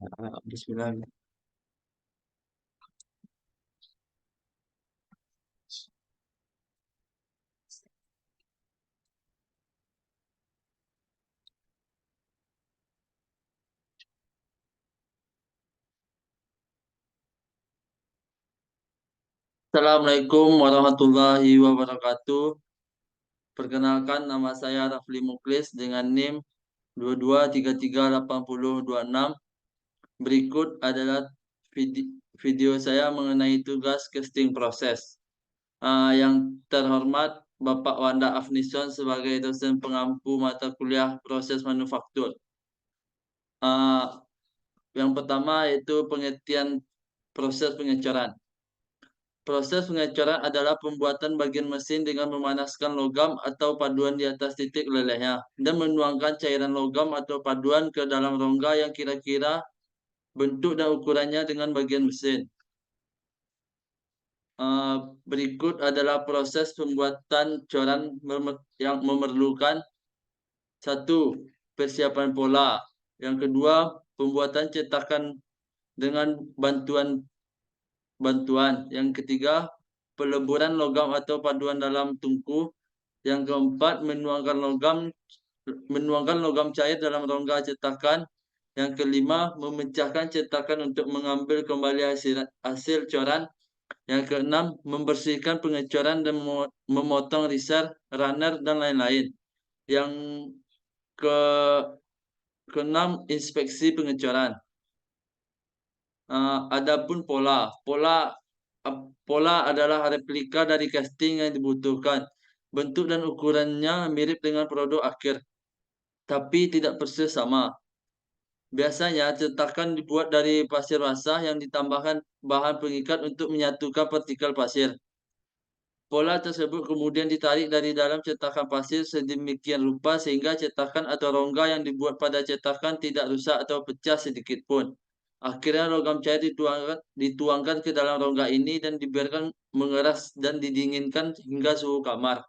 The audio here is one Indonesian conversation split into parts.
Bismillah. Assalamualaikum warahmatullahi wabarakatuh. Perkenalkan, nama saya Rafli Muklis dengan NIM 22338026. Berikut adalah video saya mengenai tugas casting proses. Yang terhormat Bapak Wanda Afnison sebagai dosen pengampu mata kuliah proses manufaktur. Yang pertama yaitu pengertian proses pengecoran. Proses pengecoran adalah pembuatan bagian mesin dengan memanaskan logam atau paduan di atas titik lelehnya dan menuangkan cairan logam atau paduan ke dalam rongga yang kira-kira bentuk dan ukurannya dengan bagian mesin. Berikut adalah proses pembuatan coran yang memerlukan: satu, persiapan pola. Yang kedua, pembuatan cetakan dengan bantuan. Yang ketiga, peleburan logam atau paduan dalam tungku. Yang keempat, menuangkan logam cair dalam rongga cetakan. Yang kelima, memecahkan cetakan untuk mengambil kembali hasil coran. Yang keenam, membersihkan pengecoran dan memotong riser, runner, dan lain-lain. Yang keenam, inspeksi pengecoran. Adapun pola adalah replika dari casting yang dibutuhkan. Bentuk dan ukurannya mirip dengan produk akhir, tapi tidak persis sama. Biasanya cetakan dibuat dari pasir basah yang ditambahkan bahan pengikat untuk menyatukan partikel pasir. Pola tersebut kemudian ditarik dari dalam cetakan pasir sedemikian rupa sehingga cetakan atau rongga yang dibuat pada cetakan tidak rusak atau pecah sedikit pun. Akhirnya logam cair dituangkan ke dalam rongga ini dan dibiarkan mengeras dan didinginkan hingga suhu kamar.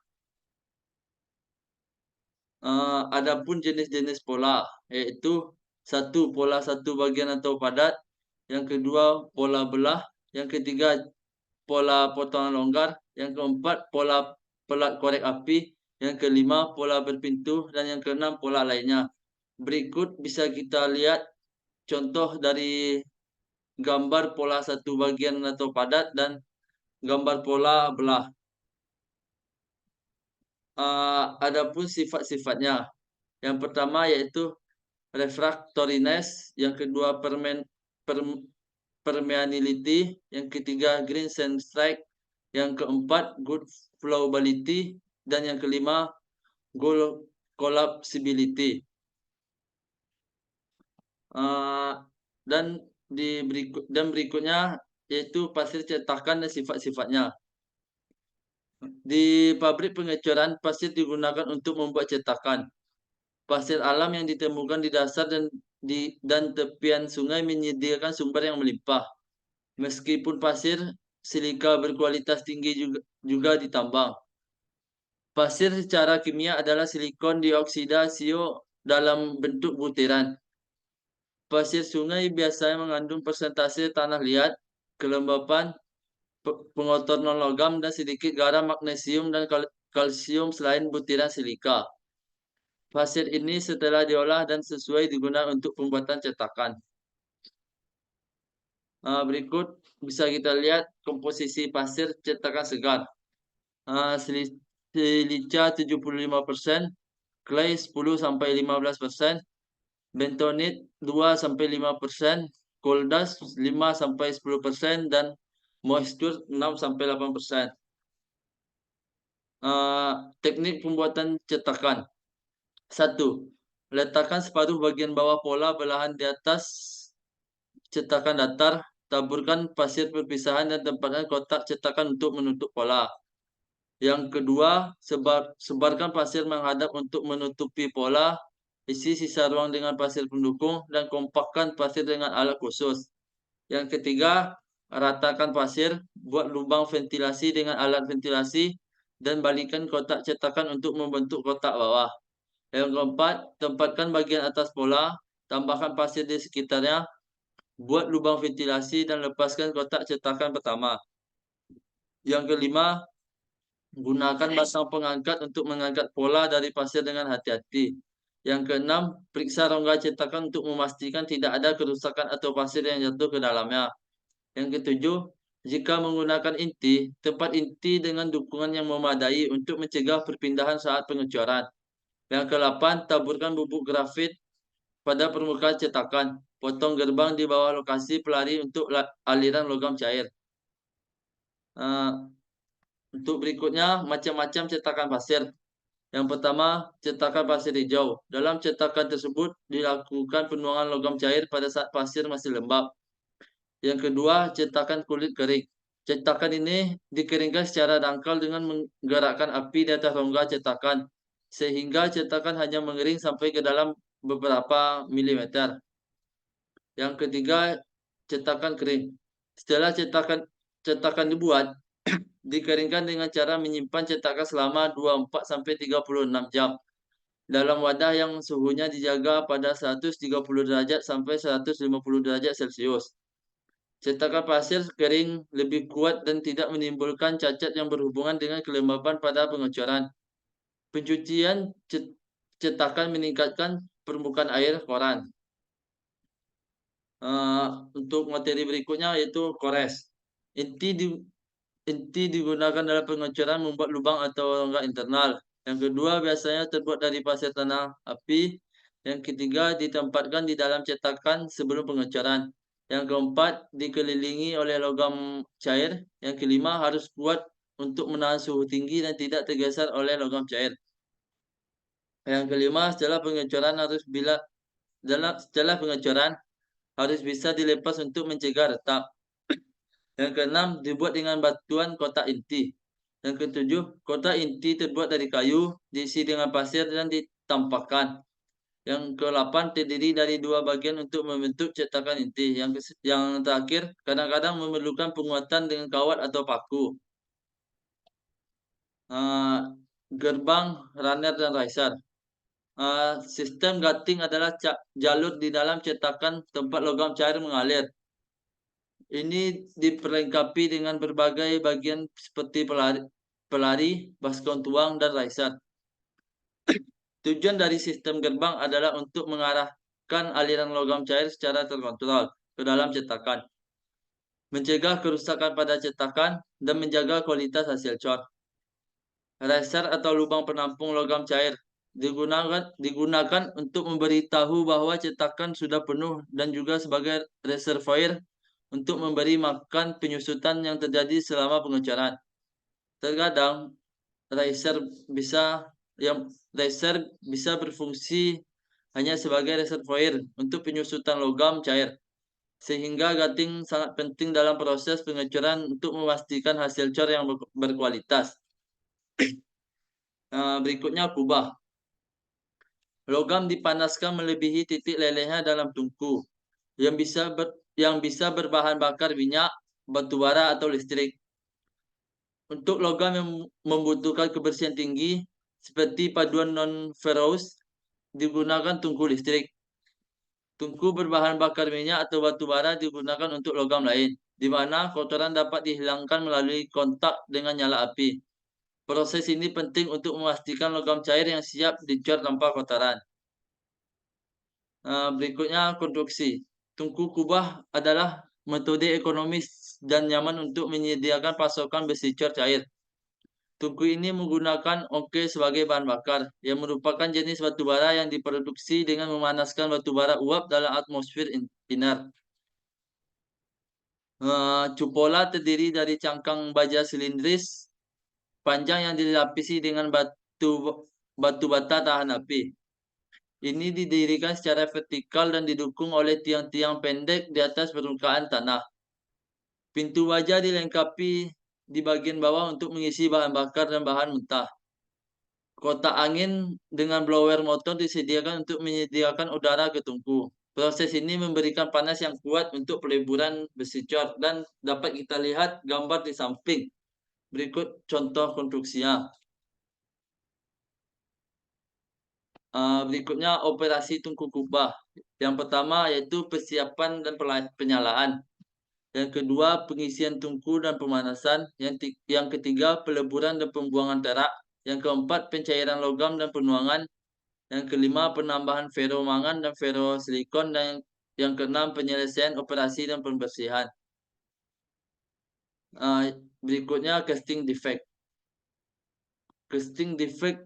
Adapun jenis-jenis pola, yaitu satu, pola satu bagian atau padat. Yang kedua, pola belah. Yang ketiga, pola potongan longgar. Yang keempat, pola pelat korek api. Yang kelima, pola berpintu. Dan yang keenam, pola lainnya. Berikut bisa kita lihat contoh dari gambar pola satu bagian atau padat dan gambar pola belah. Adapun sifat-sifatnya. Yang pertama yaitu refractoriness, yang kedua permeability, yang ketiga green sand strike, yang keempat good flowability, dan yang kelima collapsibility. Dan berikutnya yaitu pasir cetakan dan sifat-sifatnya. Di pabrik pengecoran, pasir digunakan untuk membuat cetakan. Pasir alam yang ditemukan di dasar dan tepian sungai menyediakan sumber yang melimpah. Meskipun pasir silika berkualitas tinggi juga ditambang. Pasir secara kimia adalah silikon dioksida sio dalam bentuk butiran. Pasir sungai biasanya mengandung persentase tanah liat, kelembapan, pengotor non-logam, dan sedikit garam, magnesium, dan kalsium selain butiran silika. Pasir ini setelah diolah dan sesuai digunakan untuk pembuatan cetakan. Berikut bisa kita lihat komposisi pasir cetakan segar. Silica 75%, clay 10-15%, bentonit 2-5%, coal dust 5-10%, dan moisture 6-8%. Teknik pembuatan cetakan. 1. Letakkan separuh bagian bawah pola belahan di atas cetakan datar. Taburkan pasir perpisahan dan tempatkan kotak cetakan untuk menutup pola. Yang kedua, sebarkan pasir menghadap untuk menutupi pola. Isi sisa ruang dengan pasir pendukung dan kompakkan pasir dengan alat khusus. Yang ketiga, ratakan pasir, buat lubang ventilasi dengan alat ventilasi, dan balikkan kotak cetakan untuk membentuk kotak bawah. Yang keempat, tempatkan bagian atas pola, tambahkan pasir di sekitarnya, Buat lubang ventilasi dan lepaskan kotak cetakan pertama. Yang kelima, gunakan batang pengangkat untuk mengangkat pola dari pasir dengan hati-hati. Yang keenam, periksa rongga cetakan untuk memastikan tidak ada kerusakan atau pasir yang jatuh ke dalamnya. Yang ketujuh, jika menggunakan inti, tempat inti dengan dukungan yang memadai untuk mencegah perpindahan saat pengecoran. Yang ke-8, taburkan bubuk grafit pada permukaan cetakan. Potong gerbang di bawah lokasi pelari untuk aliran logam cair. Untuk berikutnya, macam-macam cetakan pasir. Yang pertama, cetakan pasir hijau. Dalam cetakan tersebut dilakukan penuangan logam cair pada saat pasir masih lembab. Yang kedua, cetakan kulit kering. Cetakan ini dikeringkan secara dangkal dengan menggerakkan api di atas rongga cetakan, sehingga cetakan hanya mengering sampai ke dalam beberapa milimeter. Yang ketiga, cetakan kering. Setelah cetakan dibuat, dikeringkan dengan cara menyimpan cetakan selama 24 sampai 36 jam dalam wadah yang suhunya dijaga pada 130 derajat sampai 150 derajat Celcius. Cetakan pasir kering lebih kuat dan tidak menimbulkan cacat yang berhubungan dengan kelembaban pada pengecoran. Pencucian cetakan meningkatkan permukaan air koran. Untuk materi berikutnya yaitu kores. Inti digunakan dalam pengecoran membuat lubang atau rongga internal. Yang kedua biasanya terbuat dari pasir tanah api. Yang ketiga ditempatkan di dalam cetakan sebelum pengecoran. Yang keempat dikelilingi oleh logam cair. Yang kelima harus kuat untuk menahan suhu tinggi dan tidak tergeser oleh logam cair. Yang kelima setelah pengecoran harus bisa dilepas untuk mencegah retak. Yang keenam, dibuat dengan bantuan kotak inti. Yang ketujuh, kotak inti terbuat dari kayu, diisi dengan pasir dan ditampakkan. Yang ke-8, terdiri dari dua bagian untuk membentuk cetakan inti. Yang terakhir, kadang-kadang memerlukan penguatan dengan kawat atau paku. Gerbang, runner, dan riser. Sistem gating adalah jalur di dalam cetakan tempat logam cair mengalir. Ini diperlengkapi dengan berbagai bagian seperti pelari, baskom tuang, dan riser. Tujuan dari sistem gerbang adalah untuk mengarahkan aliran logam cair secara terkontrol ke dalam cetakan, mencegah kerusakan pada cetakan, dan menjaga kualitas hasil cat. Riser atau lubang penampung logam cair digunakan untuk memberitahu bahwa cetakan sudah penuh dan juga sebagai reservoir untuk memberi makan penyusutan yang terjadi selama pengecoran. Terkadang riser bisa berfungsi hanya sebagai reservoir untuk penyusutan logam cair, sehingga gating sangat penting dalam proses pengecoran untuk memastikan hasil cor yang berkualitas. Berikutnya kubah. Logam dipanaskan melebihi titik lelehnya dalam tungku yang bisa berbahan bakar minyak, batu bara, atau listrik. Untuk logam yang membutuhkan kebersihan tinggi seperti paduan non-ferrous digunakan tungku listrik. Tungku berbahan bakar minyak atau batu bara digunakan untuk logam lain, di mana kotoran dapat dihilangkan melalui kontak dengan nyala api. Proses ini penting untuk memastikan logam cair yang siap dicor tanpa kotoran. Berikutnya konstruksi. Tungku kubah adalah metode ekonomis dan nyaman untuk menyediakan pasokan besi cor cair. Tungku ini menggunakan oke sebagai bahan bakar, yang merupakan jenis batu bara yang diproduksi dengan memanaskan batu bara uap dalam atmosfer inert. Cupola terdiri dari cangkang baja silindris panjang yang dilapisi dengan batu bata tahan api. Ini didirikan secara vertikal dan didukung oleh tiang-tiang pendek di atas permukaan tanah. Pintu baja dilengkapi di bagian bawah untuk mengisi bahan bakar dan bahan mentah. Kotak angin dengan blower motor disediakan untuk menyediakan udara ke tungku. Proses ini memberikan panas yang kuat untuk peleburan besi cor dan dapat kita lihat gambar di samping. Berikut contoh konstruksinya. Berikutnya operasi tungku kubah. Yang pertama yaitu persiapan dan penyalaan. Yang kedua, pengisian tungku dan pemanasan. Yang ketiga, peleburan dan pembuangan perak. Yang keempat, pencairan logam dan penuangan. Yang kelima, penambahan ferromangan dan ferrosilikon. Dan yang keenam, penyelesaian operasi dan pembersihan. Berikutnya, casting defect. Casting defect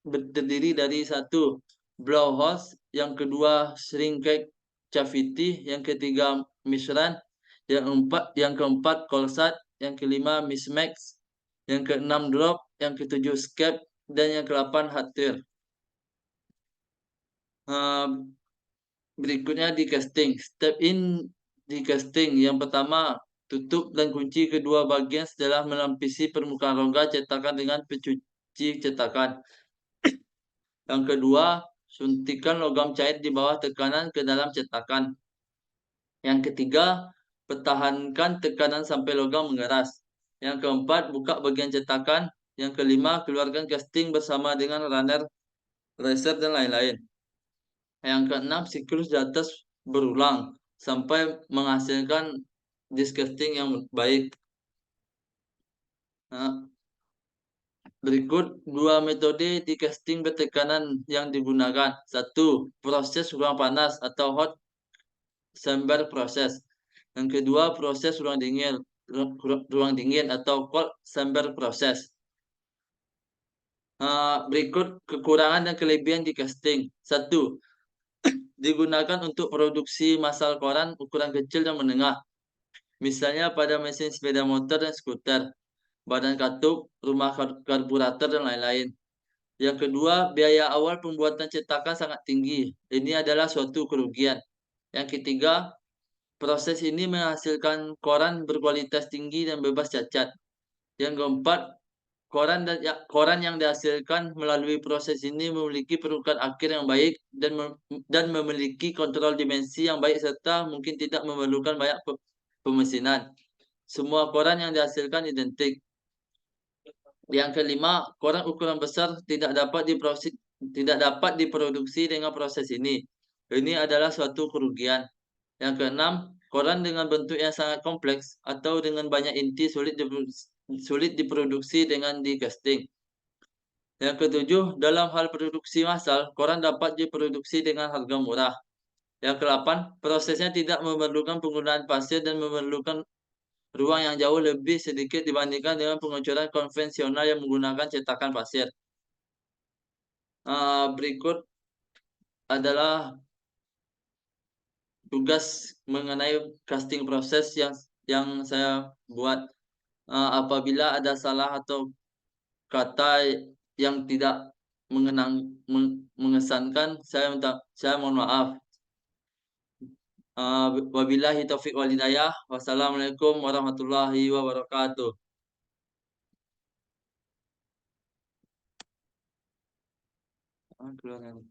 terdiri dari satu, blowholes, yang kedua, shrinkage cavity, yang ketiga, misrun, yang keempat kolsat, yang kelima mismatch, yang keenam drop, yang ketujuh scap, dan yang kedelapan hatir. Berikutnya di casting. Step in di casting. Yang pertama, tutup dan kunci kedua bagian setelah melapisi permukaan rongga cetakan dengan pencuci cetakan. Yang kedua, suntikan logam cair di bawah tekanan ke dalam cetakan. Yang ketiga, pertahankan tekanan sampai logam mengeras. Yang keempat, buka bagian cetakan. Yang kelima, keluarkan casting bersama dengan runner, laser, dan lain-lain. Yang keenam, siklus di atas berulang sampai menghasilkan disk casting yang baik. Nah, berikut dua metode di casting bertekanan yang digunakan. Satu, proses ruang panas atau hot chamber proses. Yang kedua, proses ruang dingin atau cold chamber proses. Berikut kekurangan dan kelebihan di casting. Satu, digunakan untuk produksi massal koran ukuran kecil dan menengah. Misalnya pada mesin sepeda motor dan skuter, badan katup, rumah karburator, dan lain-lain. Yang kedua, biaya awal pembuatan cetakan sangat tinggi. Ini adalah suatu kerugian. Yang ketiga, proses ini menghasilkan koran berkualitas tinggi dan bebas cacat. Yang keempat, koran yang dihasilkan melalui proses ini memiliki permukaan akhir yang baik dan memiliki kontrol dimensi yang baik serta mungkin tidak memerlukan banyak pemesinan. Semua koran yang dihasilkan identik. Yang kelima, koran ukuran besar tidak dapat diproduksi dengan proses ini. Ini adalah suatu kerugian. Yang keenam, koran dengan bentuk yang sangat kompleks atau dengan banyak inti sulit diproduksi dengan di casting. Yang ketujuh, dalam hal produksi massal, koran dapat diproduksi dengan harga murah. Yang kedelapan, prosesnya tidak memerlukan penggunaan pasir dan memerlukan ruang yang jauh lebih sedikit dibandingkan dengan pengecoran konvensional yang menggunakan cetakan pasir. Berikut adalah tugas mengenai casting proses yang saya buat. Apabila ada salah atau kata yang tidak mengesankan, saya mohon maaf. Wabillahi taufiq wal hidayah. Wassalamualaikum warahmatullahi wabarakatuh. Keluar.